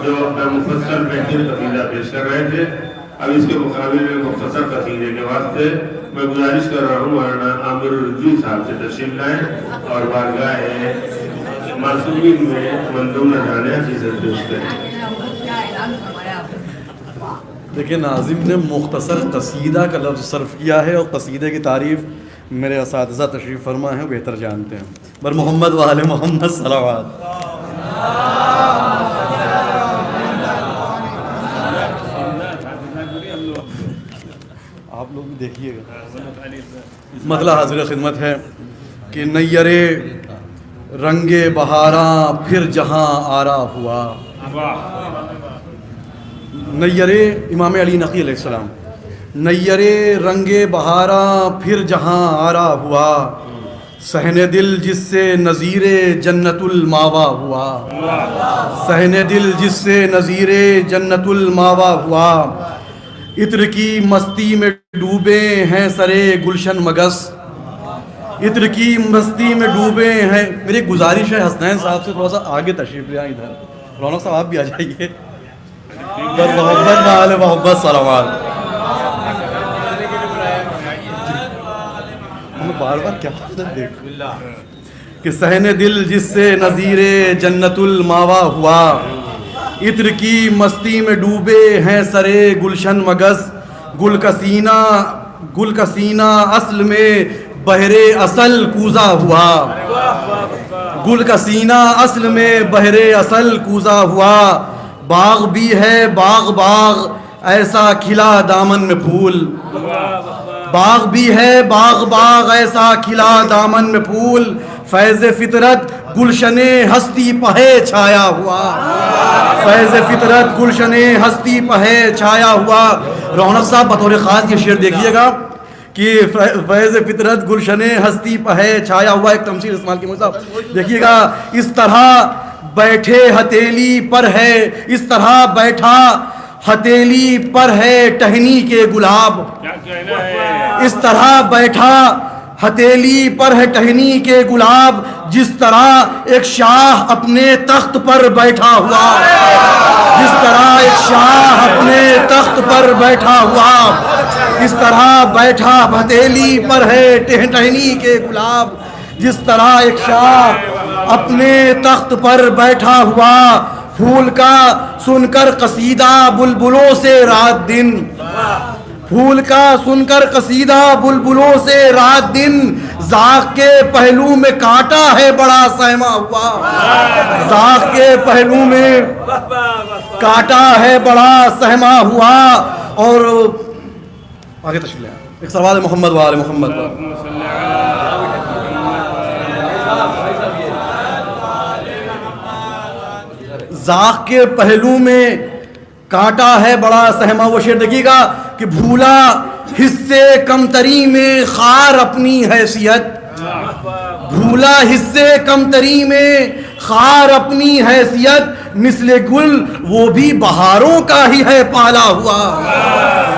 جو اپنا مفصل بہترین قصیدہ پیش کر رہے تھے. اب اس کے مقابل میں مختصر قصیدے کے واسطے میں گزارش کر رہا ہوں مولانا عامر الرجوی صاحب سے تشریف لائیں اور بارگاہ معصومین میں منظوم نذرانہ عقیدت پیش کریں. دیکھیں ناظم نے مختصر قصیدہ کا لفظ صرف کیا ہے اور قصیدے کی تعریف میرے اساتذہ تشریف فرما ہیں بہتر جانتے ہیں. بر محمد و آل محمد صلوات. آپ لوگ بھی دیکھیے گا. مطلب حاضر خدمت ہے کہ نیرے رنگ بہاراں پھر جہاں آرا ہوا. نیرے امام علی نقی علیہ السلام. نیرے رنگ بہاراں پھر جہاں آرا ہوا، صحن دل جس سے نظیر جنت الماوا ہوا. صحن دل جس سے نظیر جنت الماوا ہوا، عطر کی مستی میں ڈوبے ہیں سرے گلشن مگس. عطر کی مستی میں ڈوبے ہیں. میری گزارش ہے حسنین صاحب سے تھوڑا سا آگے تشریف لے آئیں ادھر. رونق صاحب آپ بھی آ جائیے. محمد آل محمد صلوات. بار بار کیا دیکھو کہ صحن دل جس سے نظیر جنت الماوا ہوا، عطر کی مستی میں ڈوبے ہیں سرے گلشن مگس. گل کا سینہ اصل میں بحر اصل کوزا ہوا. گل کا سینہ اصل میں بحر اصل کوزا ہوا. باغ بھی ہے باغ ایسا کھلا دامن میں پھول. باغ بھی ہے باغ ایسا کھلا دامن میں پھول. فیض فطرت گلشن ہستی پہے چھایا ہوا. فیض فطرت گلشن ہستی پہے چھایا ہوا. رونق صاحب بطور خاص یہ شعر دیکھیے گا کہ فیض فطرت گلشن ہستی پہے چھایا ہوا. ایک تمثیل استعمال کی صاحب دیکھیے گا. اس طرح بیٹھے ہتیلی پر ہے، اس طرح بیٹھا ہتیلی پر ہے ٹہنی کے گلاب. اس طرح بیٹھا ہتیلی پر ہے ٹہنی کے گلاب، جس طرح ایک شاہ اپنے تخت پر بیٹھا ہوا. جس طرح ایک شاہ اپنے تخت پر بیٹھا ہوا، اس طرح بیٹھا ہتیلی پر ہے ٹہنی کے گلاب. جس طرح ایک شاہ اپنے تخت پر بیٹھا ہوا، پھول کا سن کر قصیدہ بلبلوں سے رات دن. پھول کا سن کر قصیدہ بلبلوں سے رات دن، زاغ کے پہلو میں کانٹا ہے بڑا سہما ہوا. زاغ کے پہلو میں کانٹا ہے بڑا سہما ہوا. اور آگے تشریح ایک سوال محمد و آل محمد. زاغ کے پہلو میں کانٹا ہے بڑا سہما. وہ شعر دیکھیے گا کہ بھولا حصے کمتری میں خار اپنی حیثیت. بھولا حصے کمتری میں خار اپنی حیثیت، مثل گل وہ بھی بہاروں کا ہی ہے پالا ہوا.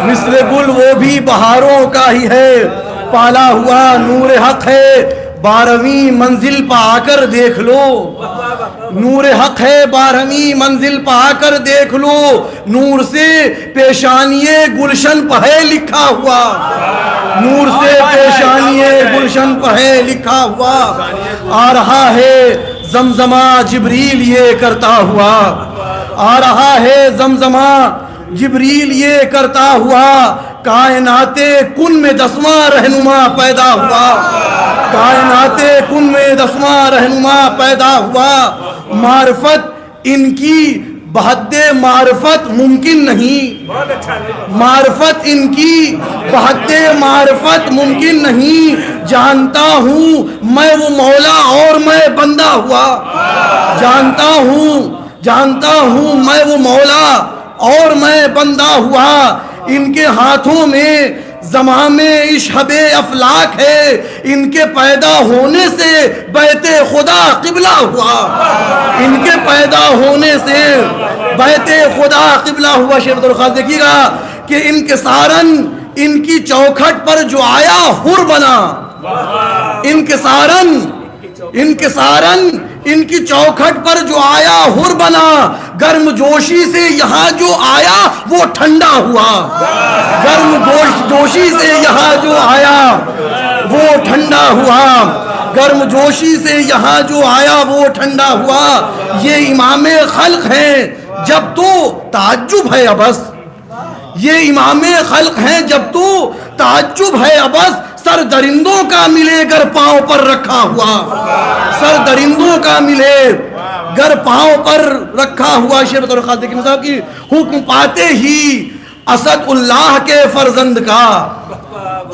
مثل گل وہ بھی بہاروں کا ہی ہے پالا ہوا. نور حق ہے 12ویں منزل پا کر دیکھ لو. نور حق ہے 12ویں منزل پا کر دیکھ لو. نور سے پیشانیے گلشن پہے لکھا ہوا. نور سے پیشانیے گلشن پہے لکھا ہوا. آ رہا ہے زمزمہ جبریل یہ کرتا ہوا. آ رہا ہے زمزمہ جبریل یہ کرتا ہوا. کائنات کن میں 10واں رہنما پیدا ہوا. کائنات کن میں 10واں رہنما پیدا ہوا. معرفت ان کی بحد معرفت ممکن نہیں. معرفت ان کی بحد معرفت ممکن نہیں. جانتا ہوں میں وہ مولا اور میں بندہ ہوا. جانتا ہوں میں وہ مولا اور میں بندہ ہوا. ان کے ہاتھوں میں زمام اشہب افلاک ہے. ان کے پیدا ہونے سے بیت خدا قبلہ ہوا. ان کے پیدا ہونے سے بیت خدا قبلہ ہوا. شیخ درخواست دیکھیے گا کہ انکسارن ان کی چوکھٹ پر جو آیا حر بنا. انکسارن ان کی چوکھٹ پر جو آیا ہر بنا، گرم جوشی سے یہاں جو آیا وہ ٹھنڈا ہوا، گرم جوشی سے یہاں جو آیا وہ ٹھنڈا ہوا، گرم جوشی سے یہاں جو آیا وہ ٹھنڈا ہوا۔ یہ امام خلق ہیں جب تو تعجب ہے ابس، یہ امام خلق ہیں جب تو تعجب ہے ابس، سر درندوں کا ملے گر پاؤں پر رکھا ہوا، سر درندوں کا ملے گر پاؤں پر رکھا ہوا۔ شیخ بطور خاص دیکھیں صاحب کی حکم پاتے ہی اسد اللہ کے فرزند کا،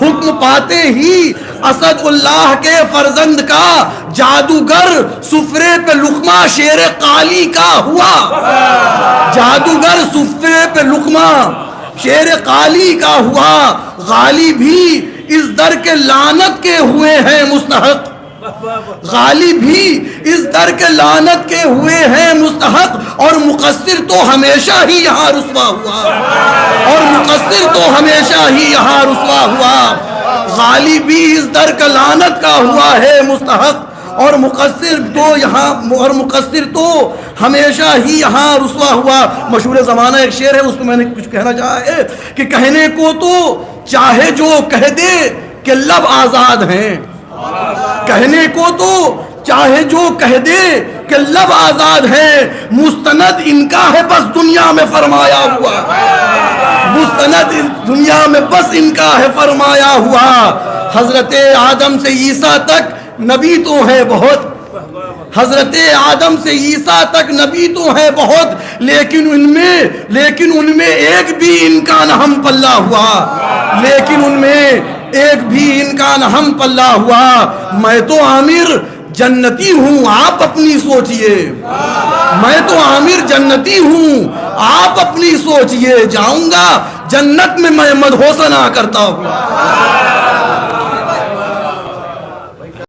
حکم پاتے ہی اسد اللہ کے فرزند کا، جادوگر سفرے پہ لقمہ شیر قالی کا ہوا، جادوگر سفرے پہ لقمہ شیر قالی کا ہوا، غالب بھی اس در کے لعنت کے ہوئے ہیں مستحق، غالب بھی اس در کے لعنت کے ہوئے ہیں مستحق، اور مقصر تو ہمیشہ ہی یہاں رسوا ہوا، اور مقصر تو ہمیشہ ہی یہاں رسوا ہوا، غالب بھی اس در کا لعنت کا ہوا ہے مستحق، اور مقصر تو ہمیشہ ہی یہاں رسوا ہوا۔ مشہور زمانہ ایک شعر ہے، اس میں نے کچھ کہنا چاہا ہے کہ کہنے کو تو چاہے جو کہہ دے کہ لب آزاد ہیں، کہنے کو تو چاہے جو کہہ دے کہ لب آزاد ہیں، مستند ان کا ہے بس دنیا میں فرمایا ہوا، مستند دنیا میں بس ان کا ہے فرمایا ہوا۔ حضرت آدم سے عیسیٰ تک نبی تو ہے بہت، حضرت آدم سے عیسیٰ تک نبی تو ہے بہت، لیکن ان میں ایک بھی ان کا نہ ہم پلہ ہوا، لیکن ان میں ایک بھی ان کا نہ ہم پلہ ہوا۔ میں تو عامر جنتی ہوں آپ اپنی سوچئے، میں تو عامر جنتی ہوں آپ اپنی سوچئے، جاؤں گا جنت میں میں مدحو ثنا کرتا ہوں،